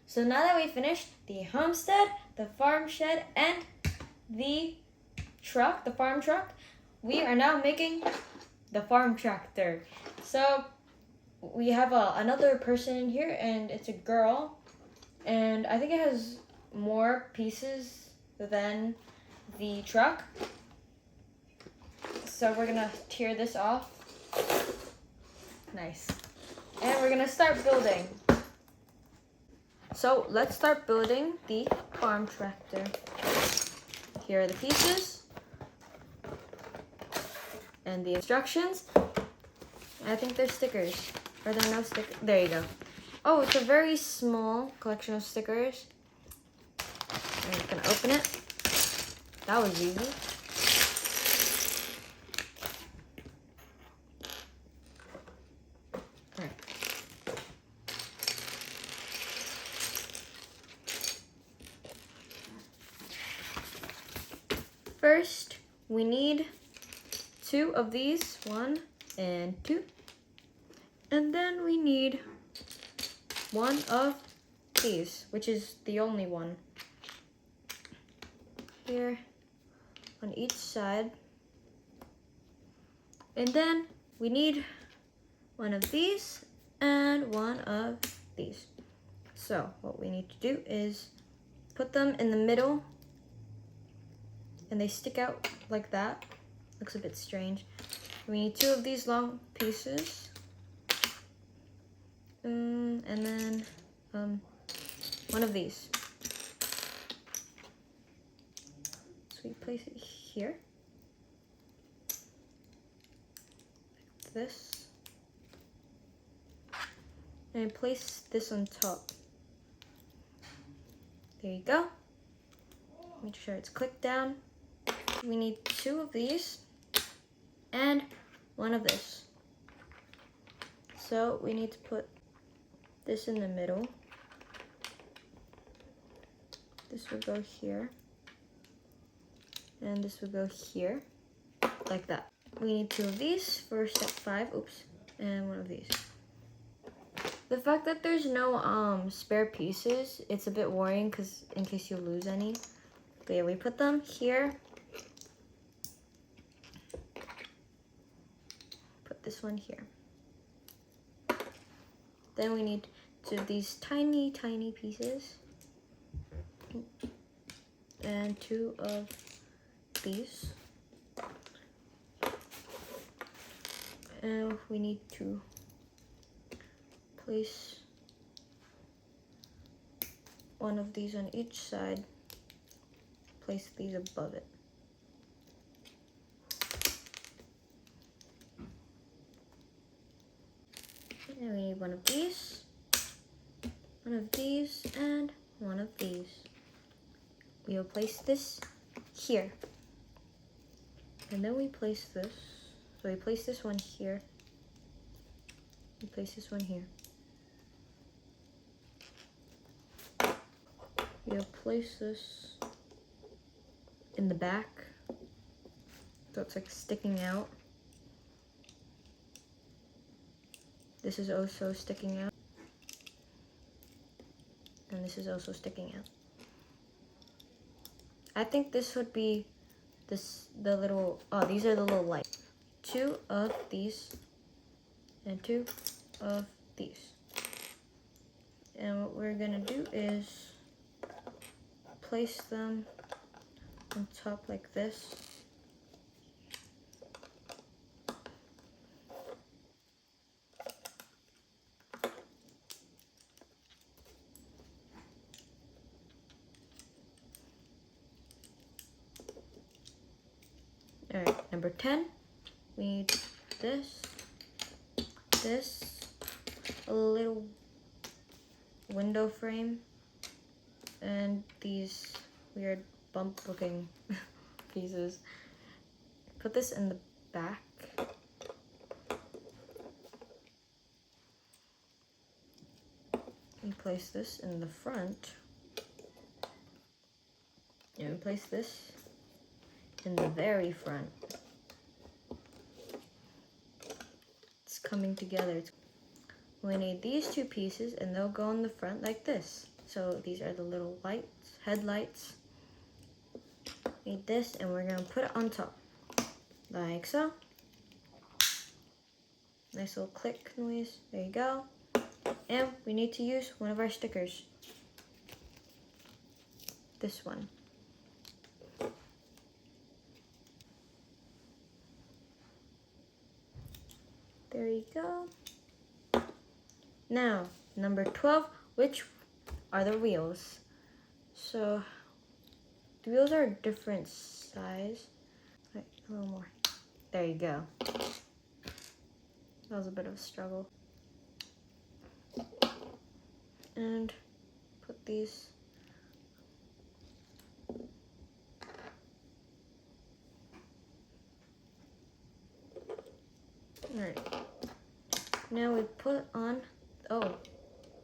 So now that we finished the homestead, the farm shed, and the truck, the farm truck, we are now making the farm tractor. So we have another person in here, and it's a girl, and I think it has more pieces than the truck. So we're gonna tear this off. Nice. And we're gonna start building. So let's start building the farm tractor. Here are the pieces and the instructions. I think there's stickers. Are there no stickers? There you go. Oh, it's a very small collection of stickers. I'm just gonna open it. That was easy. Right. First, we need 2 of these, 1 and 2. And then we need 1 of these, which is the only one. Here on each side. And then we need 1 of these and 1 of these. So what we need to do is put them in the middle, and they stick out like that. Looks a bit strange. We need 2 of these long pieces. And then 1 of these. So we place it here. Like this. And place this on top. There you go. Make sure it's clicked down. We need 2 of these and 1 of this. So we need to put this in the middle. This will go here. And this will go here, like that. We need 2 of these for step 5, oops, and 1 of these. The fact that there's no spare pieces, it's a bit worrying because in case you lose any. But yeah, we put them here. Put this one here. Then we need 2 of these tiny, tiny pieces. And 2 of these. And we need to place 1 of these on each side. Place these above it. And we need 1 of these, 1 of these, and 1 of these. We will place this here. And then we place this. So we place this one here. We place this one here. We'll place this in the back. So it's like sticking out. This is also sticking out. And this is also sticking out. I think this would be the little, oh, these are the little lights. 2 of these and 2 of these. And what we're gonna do is place them on top like this. All right, number 10, we need this, a little window frame, and these weird bump looking pieces. Put this in the back. We place this in the front. And we place this in the very front. It's coming together. We need these 2 pieces, and they'll go in the front like this. So these are the little lights, headlights. Need this, and we're gonna put it on top, like so. Nice little click noise, there you go. And we need to use one of our stickers. This one. There you go. Now, number 12, which are the wheels? So, the wheels are a different size. Wait, a little more. There you go. That was a bit of a struggle. And put these. Alright. Now we put on,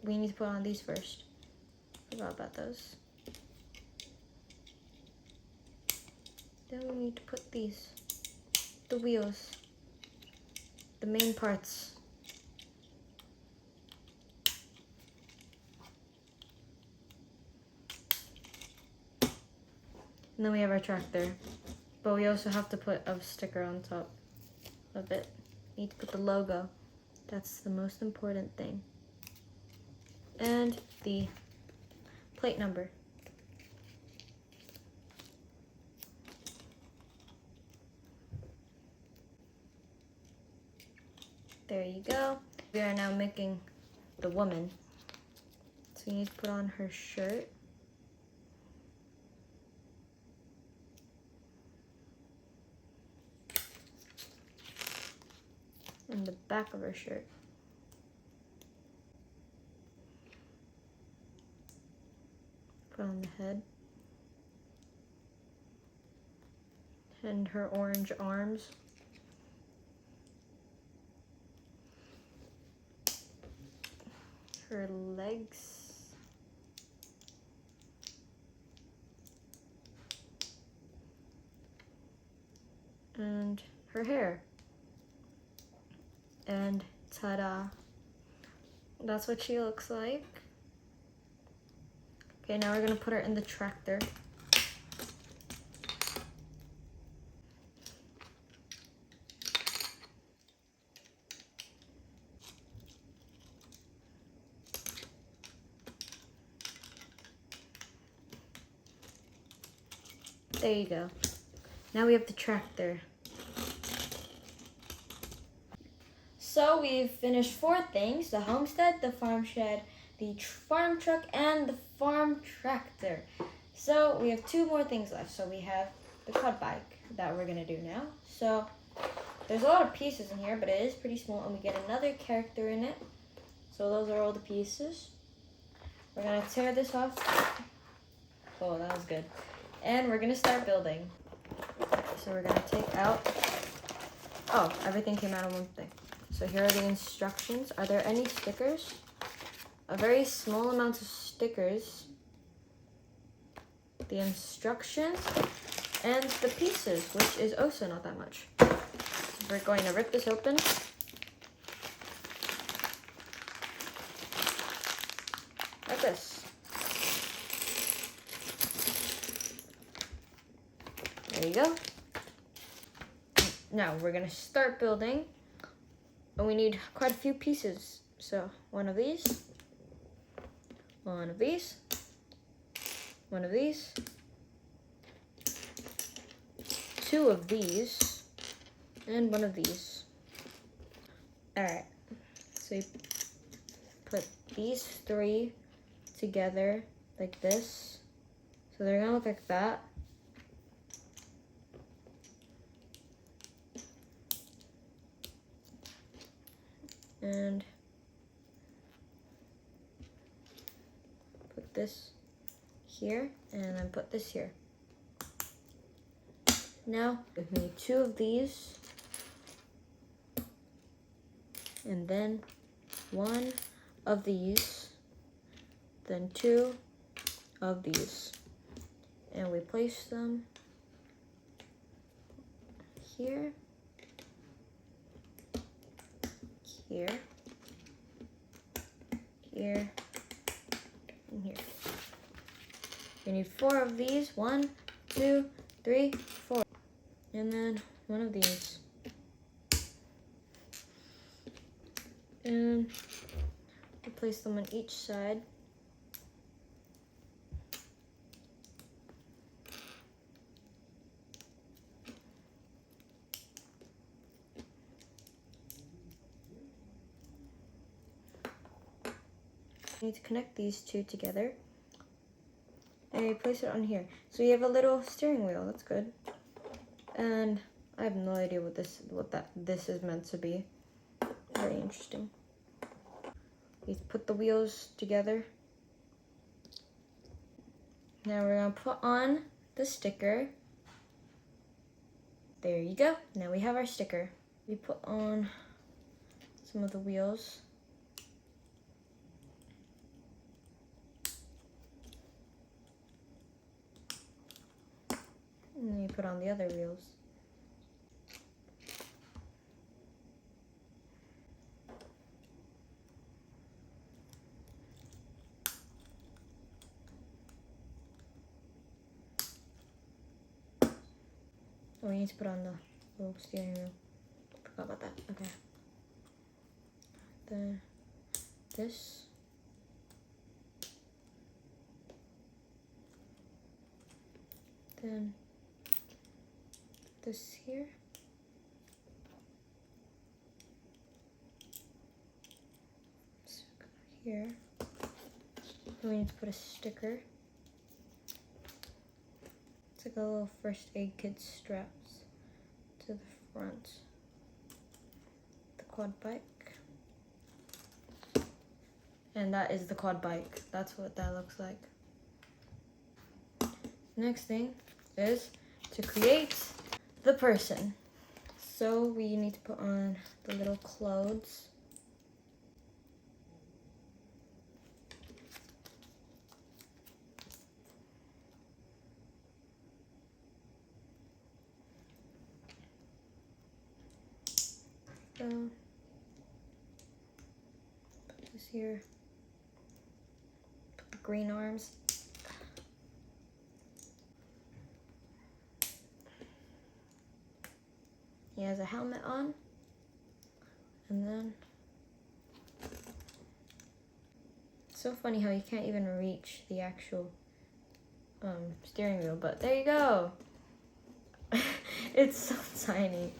we need to put on these first. Forgot about those. Then we need to put these, the wheels, the main parts. And then we have our tractor, but we also have to put a sticker on top of it. Need to put the logo. That's the most important thing. And the plate number. There you go. We are now making the woman. So you need to put on her shirt. And the back of her shirt. Put on the head. And her orange arms. Her legs. And her hair. And ta-da, that's what she looks like. Okay, now we're gonna put her in the tractor. There you go. Now we have the tractor. So we've finished 4 things: the homestead, the farm shed, the farm truck, and the farm tractor. So we have 2 more things left. So we have the quad bike that we're gonna do now. So there's a lot of pieces in here, but it is pretty small, and we get another character in it. So those are all the pieces. We're gonna tear this off. Oh, that was good. And we're gonna start building. So we're gonna take out, everything came out of one thing. So here are the instructions. Are there any stickers? A very small amount of stickers. The instructions and the pieces, which is also not that much. So we're going to rip this open. Like this. There you go. Now we're gonna start building. And we need quite a few pieces. So one of these, one of these, one of these, 2 of these, and 1 of these. Alright, so you put these 3 together like this. So they're gonna look like that. And put this here, and then put this here. Now we need 2 of these, and then 1 of these, then 2 of these, and we place them here, here, here, and here. We need 4 of these. 1, 2, 3, 4. And then 1 of these. And we'll place them on each side. We need to connect these 2 together. And we place it on here. So we have a little steering wheel. That's good. And I have no idea what this is meant to be. Very interesting. We put the wheels together. Now we're gonna put on the sticker. There you go. Now we have our sticker. We put on some of the wheels. And then you put on the other wheels. Oh, we need to put on the little steering wheel. Forgot about that. Okay. Then this. Then this here. So go here. Then we need to put a sticker. It's like a little first aid kit straps to the front. The quad bike. And that is the quad bike. That's what that looks like. Next thing is to create the person. So we need to put on the little clothes. So put this here. Put the green arms. He has a helmet on, and then it's so funny how you can't even reach the actual steering wheel, but there you go. It's so tiny.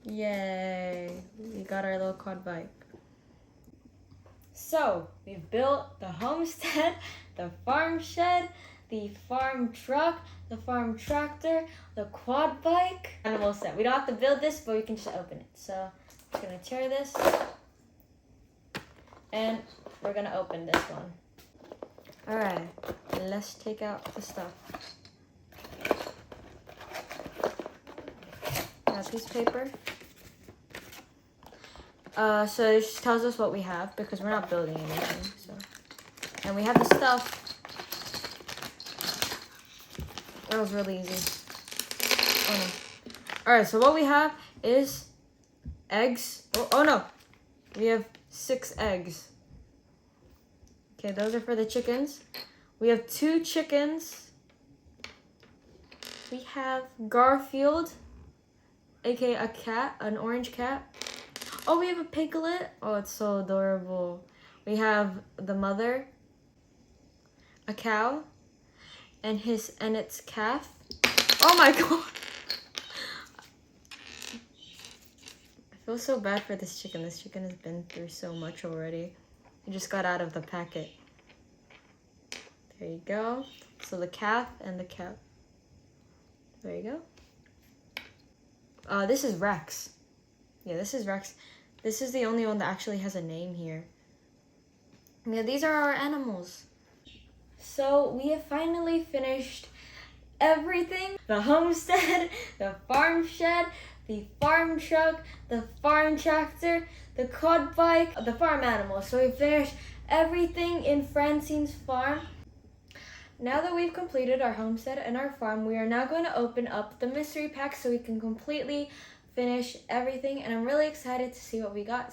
Yay, we got our little quad bike. So we've built the homestead, the farm shed, the farm truck, the farm tractor, the quad bike, animal set. We don't have to build this, but we can just open it. So I'm gonna tear this, and we're gonna open this one. All right, let's take out the stuff. Got a piece of paper. So it just tells us what we have because we're not building anything. So, and we have the stuff. That was really easy. Oh no. Alright, so what we have is eggs. Oh no. We have 6 eggs. Okay, those are for the chickens. We have 2 chickens. We have Garfield, aka a cat, an orange cat. Oh, we have a piglet. Oh, it's so adorable. We have the mother, a cow, and its calf. Oh my god! I feel so bad for this chicken. This chicken has been through so much already. It just got out of the packet. There you go. So the calf and the cow. There you go. This is Rex. Yeah, this is Rex. This is the only one that actually has a name here. Yeah, these are our animals. So we have finally finished everything. The homestead, the farm shed, the farm truck, the farm tractor, the quad bike, the farm animals. So we finished everything in Francine's farm. Now that we've completed our homestead and our farm, we are now going to open up the mystery pack so we can completely finish everything, and I'm really excited to see what we got.